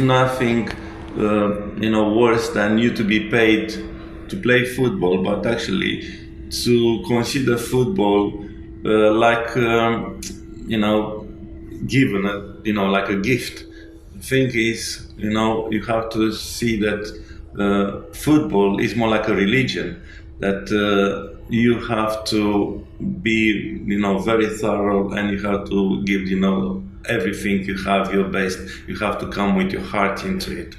nothing worse than you to be paid to play football, but actually to consider football given like a gift. The thing is, you have to see that football is more like a religion, that you have to be very thorough, and you have to give everything you have, your best. You have to come with your heart into it.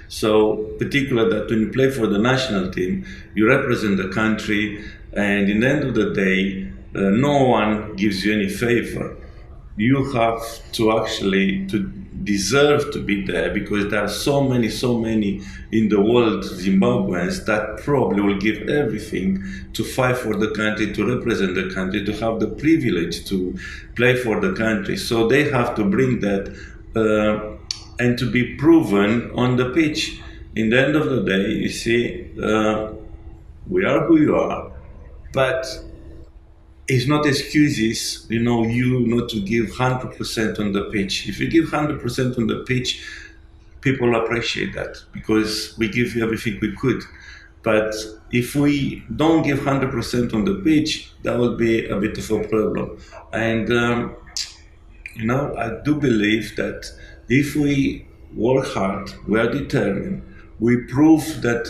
So particularly that when you play for the national team, you represent the country, and in the end of the day, no one gives you any favor. You have to actually to deserve to be there, because there are so many in the world, Zimbabweans, that probably will give everything to fight for the country, to represent the country, to have the privilege to play for the country. So they have to bring that and to be proven on the pitch. In the end of the day, you see, we are who you are, but it's not excuses, you not to give 100% on the pitch. If you give 100% on the pitch, people appreciate that, because we give you everything we could. But if we don't give 100% on the pitch, that would be a bit of a problem. And I do believe that if we work hard, we are determined, we prove that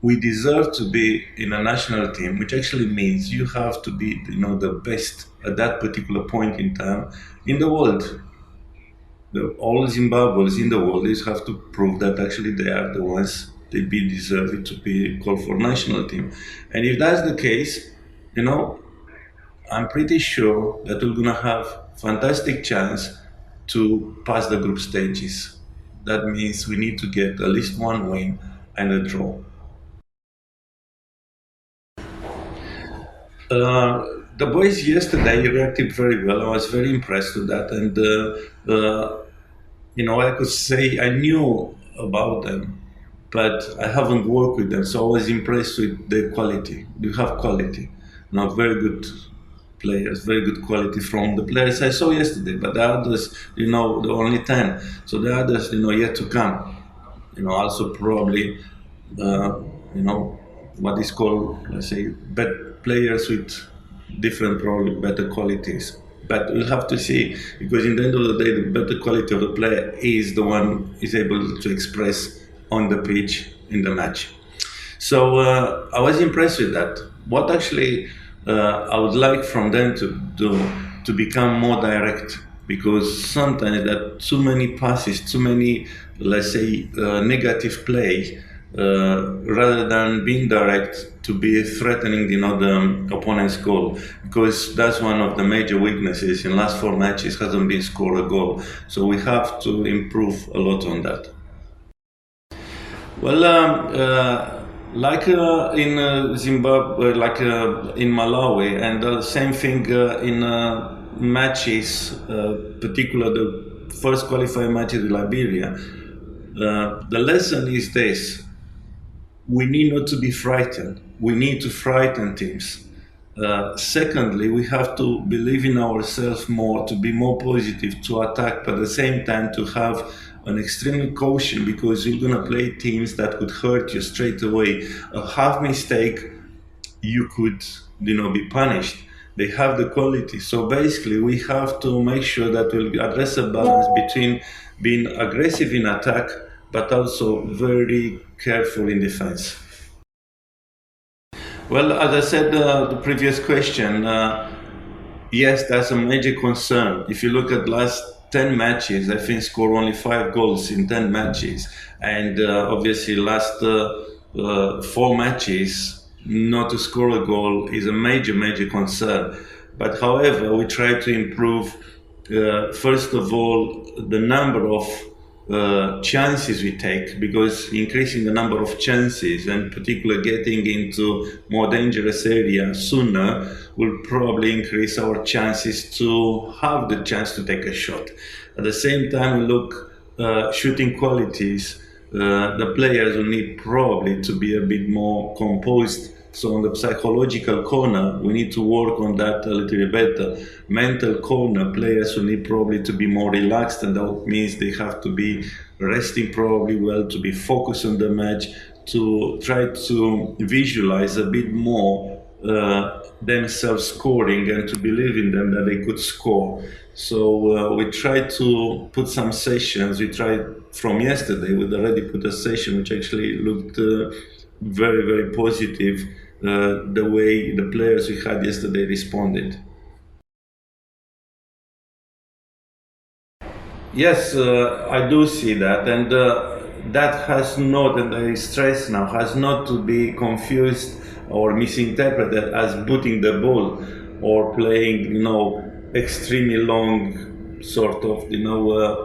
we deserve to be in a national team, which actually means you have to be, the best at that particular point in time in the world. All Zimbabweans in the world have to prove that actually they are the ones they be deserving to be called for national team. And if that's the case, I'm pretty sure that we're gonna have fantastic chance to pass the group stages. That means we need to get at least one win and a draw. The boys yesterday reacted very well. I was very impressed with that, and I could say I knew about them, but I haven't worked with them, so I was impressed with their quality. You have quality, very good players, very good quality from the players I saw yesterday. But the others, there are only 10, so the others, yet to come. Also probably, what is called, let's say, better players with different, probably better qualities. But we'll have to see, because in the end of the day, the better quality of the player is the one is able to express on the pitch in the match. So I was impressed with that. What actually I would like from them to do to become more direct, because sometimes there are too many passes, too many, let's say, negative play, rather than being direct, to be threatening the opponent's goal, because that's one of the major weaknesses. In last 4 matches hasn't been scored a goal, so we have to improve a lot on that. Well, in Zimbabwe, in Malawi, and the same thing in matches, particularly the first qualifying matches with Liberia. The lesson is this: we need not to be frightened. We need to frighten teams. Secondly, we have to believe in ourselves more, to be more positive, to attack, but at the same time to have an extreme caution, because you're going to play teams that could hurt you straight away. A half mistake, you could be punished. They have the quality. So basically, we have to make sure that we'll address a balance between being aggressive in attack, but also very careful in defense. Well, as I said, the previous question, yes, that's a major concern. If you look at last 10 matches, I think scored only 5 goals in 10 matches. And obviously last 4 matches, not to score a goal is a major concern. But however, we try to improve, first of all, the number of chances we take, because increasing the number of chances, and particularly getting into more dangerous areas sooner, will probably increase our chances to have the chance to take a shot. At the same time, we look shooting qualities. The players will need probably to be a bit more composed So on the psychological corner, we need to work on that a little bit better. Mental corner, players will need probably to be more relaxed, and that means they have to be resting probably well, to be focused on the match, to try to visualize a bit more themselves scoring and to believe in them that they could score. So we tried to put some sessions. We tried from yesterday. We already put a session which actually looked very, very positive. The way the players we had yesterday responded. Yes, I do see that, and that has not, and I stress now, has not to be confused or misinterpreted as booting the ball or playing, extremely long, sort of,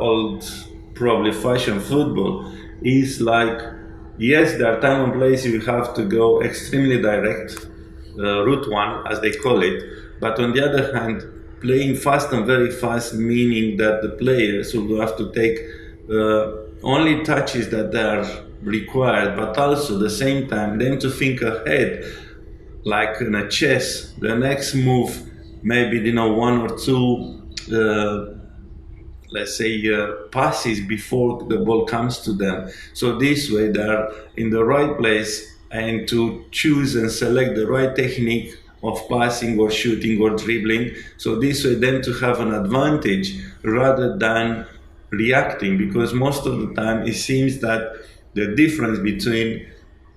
old, probably fashion football. Is like, yes, there are time and places you have to go extremely direct, route one, as they call it. But on the other hand, playing fast and very fast, meaning that the players will have to take only touches that are required, but also at the same time, them to think ahead, like in a chess. The next move, maybe one or two. Let's say passes before the ball comes to them. So this way they're in the right place and to choose and select the right technique of passing or shooting or dribbling. So this way then to have an advantage rather than reacting, because most of the time it seems that the difference between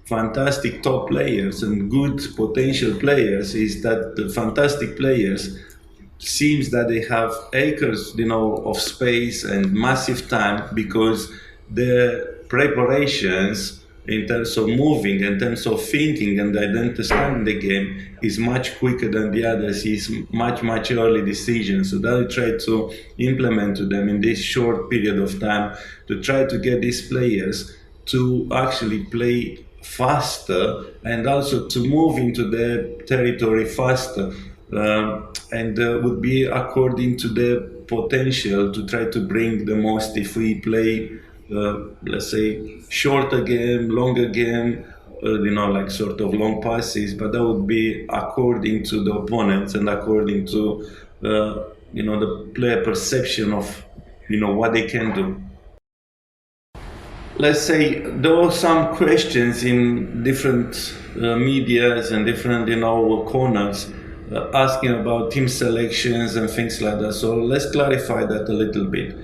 fantastic top players and good potential players is that the fantastic players seems that they have acres, of space and massive time, because the preparations in terms of moving, in terms of thinking and understanding the game is much quicker than the others. Is much early decisions. So that we try to implement to them in this short period of time to try to get these players to actually play faster and also to move into their territory faster. And would be according to their potential to try to bring the most. If we play, let's say, shorter game, longer game, like sort of long passes, but that would be according to the opponents and according to, the player perception of, what they can do. Let's say there were some questions in different medias and different corners asking about team selections and things like that. So let's clarify that a little bit.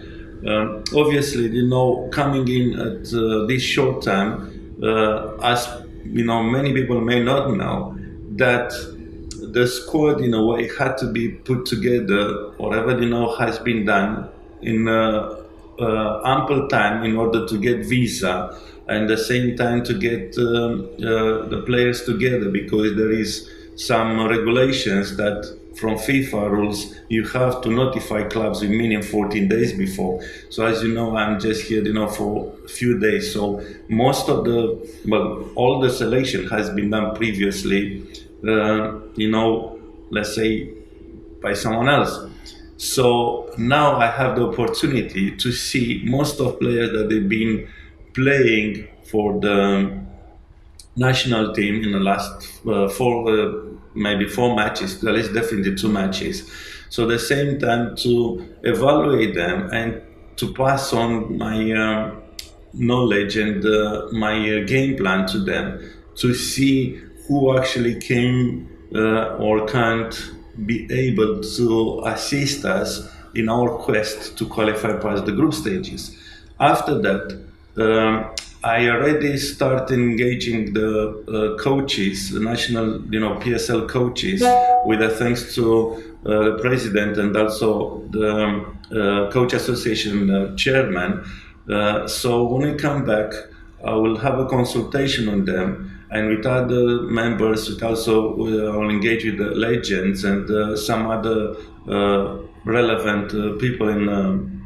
Obviously, coming in at this short time, as many people may not know that the squad in a way had to be put together, whatever has been done in ample time in order to get visa and the same time to get the players together, because there is some regulations that from FIFA rules you have to notify clubs in minimum 14 days before. So as you know, I'm just here for a few days, so most of all the selection has been done previously, let's say by someone else. So now I have the opportunity to see most of players that they've been playing for the national team in the last maybe 4 matches, at least definitely 2 matches. So at the same time to evaluate them and to pass on my knowledge and my game plan to them, to see who actually can or can't be able to assist us in our quest to qualify past the group stages. After that, I already started engaging the coaches, the national, PSL coaches, with thanks to the president and also the coach association chairman. So when we come back, I will have a consultation on them, and with other members, it also I'll engage with the legends and some other relevant people in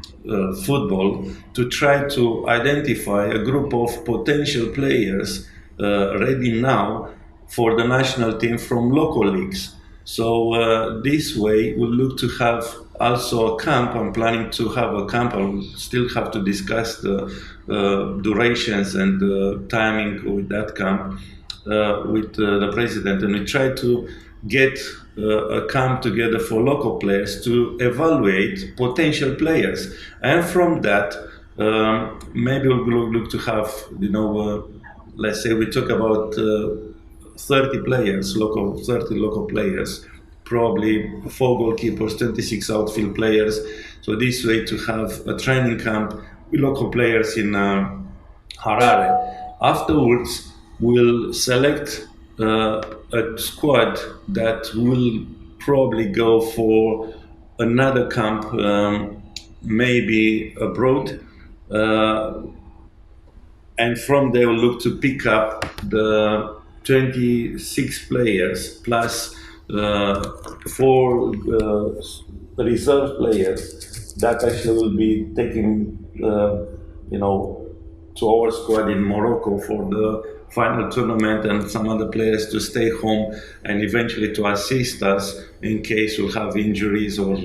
football to try to identify a group of potential players ready now for the national team from local leagues. So this way we'll look to have also a camp. I'm planning to have a camp. I'll still have to discuss the durations and the timing with that camp. with the president, and we tried to get a camp together for local players to evaluate potential players, and from that maybe we'll look to have, let's say we talk about 30 players, 30 local players, probably 4 goalkeepers, 26 outfield players. So this way to have a training camp with local players in Harare. Afterwards, we'll select a squad that will probably go for another camp, maybe abroad. And from there, we'll look to pick up the 26 players plus 4 reserve players that actually will be taking, to our squad in Morocco for the final tournament, and some other players to stay home and eventually to assist us in case we'll have injuries or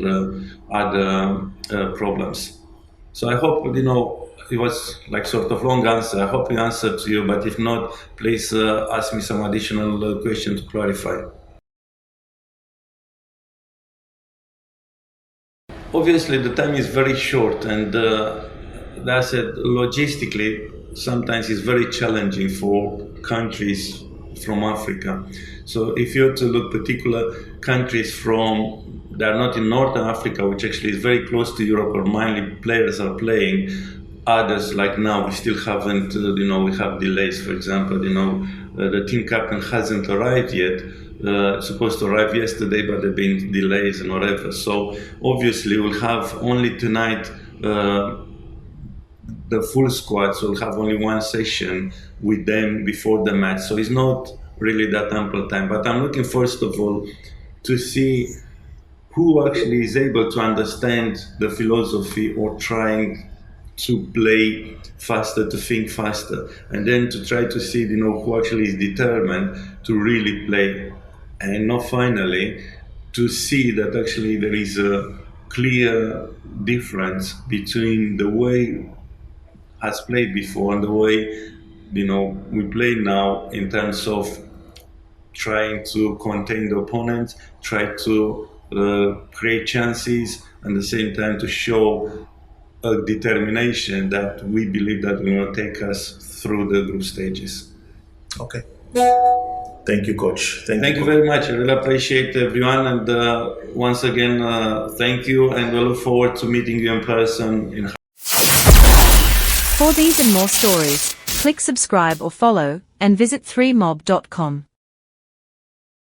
other problems. So I hope, it was like sort of long answer. I hope we answered to you, but if not, please ask me some additional question to clarify. Obviously, the time is very short, and that said, logistically, sometimes it's very challenging for countries from Africa. So if you're to look particular countries that are not in Northern Africa, which actually is very close to Europe, or mainly players are playing, others like now, we still haven't, we have delays. For example, the team captain hasn't arrived yet. Supposed to arrive yesterday, but there have been delays and whatever. So obviously we'll have only tonight the full squad, so we'll have only one session with them before the match. So it's not really that ample time. But I'm looking first of all to see who actually is able to understand the philosophy or trying to play faster, to think faster, and then to try to see, who actually is determined to really play. And not finally, to see that actually there is a clear difference between the way has played before and the way, we play now, in terms of trying to contain the opponent, try to create chances, and at the same time to show a determination that we believe that will take us through the group stages. Okay. Thank you, Coach. Thank you very much. I really appreciate everyone, and once again, thank you, and we look forward to meeting you in person. For these and more stories, click subscribe or follow, and visit 3mob.com.